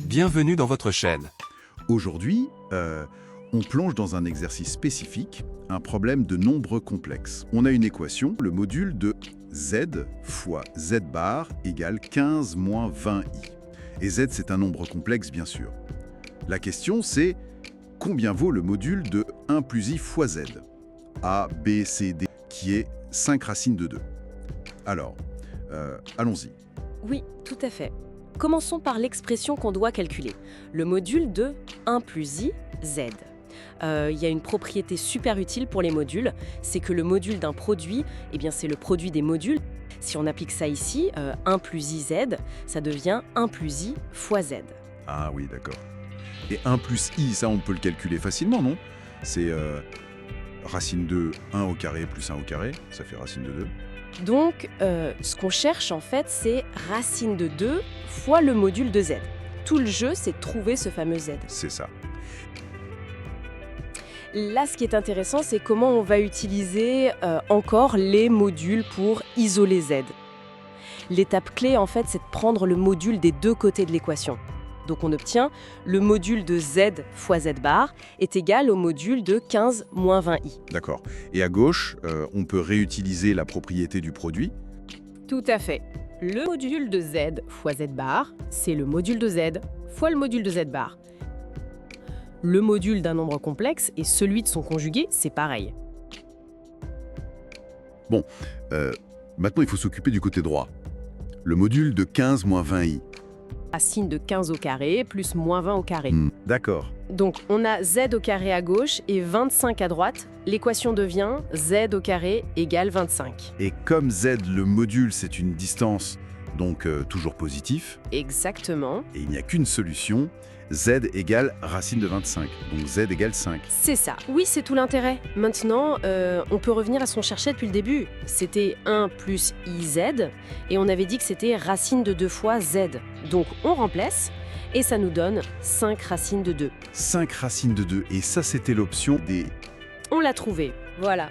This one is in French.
Bienvenue dans votre chaîne. Aujourd'hui, on plonge dans un exercice spécifique, un problème de nombres complexes. On a une équation, le module de z fois z bar égale 15 moins 20i. Et z, c'est un nombre complexe, bien sûr. La question, c'est combien vaut le module de 1 plus i fois z, a, b, c, d, qui est 5 racines de 2. Alors, allons-y. Oui, tout à fait. Commençons par l'expression qu'on doit calculer, le module de 1 plus i, z. Il y a une propriété super utile pour les modules, c'est que le module d'un produit, eh bien c'est le produit des modules. Si on applique ça ici, 1 plus i, z, ça devient 1 plus i fois z. Ah oui, d'accord. Et 1 plus i, ça on peut le calculer facilement, non? C'est racine de 1 au carré plus 1 au carré, ça fait racine de 2. Donc, ce qu'on cherche en fait, c'est racine de 2 fois le module de z. Tout le jeu, c'est de trouver ce fameux z. C'est ça. Là, ce qui est intéressant, c'est comment on va utiliser encore les modules pour isoler z. L'étape clé, en fait, c'est de prendre le module des deux côtés de l'équation. Donc on obtient le module de z fois z bar est égal au module de 15 moins 20i. D'accord. Et à gauche, on peut réutiliser la propriété du produit. Tout à fait. Le module de z fois z bar, c'est le module de z fois le module de z bar. Le module d'un nombre complexe et celui de son conjugué, c'est pareil. Maintenant, il faut s'occuper du côté droit. Le module de 15 moins 20i. Racine de 15 au carré plus moins 20 au carré. D'accord. Donc on a z au carré à gauche et 25 à droite. L'équation devient z au carré égale 25. Et comme z, le module, c'est une distance, donc toujours positif, Exactement. et il n'y a qu'une solution, z égale racine de 25, donc z égale 5. C'est ça. Oui, c'est tout l'intérêt. Maintenant, on peut revenir à ce qu'on cherchait depuis le début. C'était 1 plus iz, et on avait dit que c'était racine de 2 fois z. Donc on remplace, et ça nous donne 5 racines de 2. 5 racines de 2, et ça c'était l'option des... On l'a trouvé. Voilà.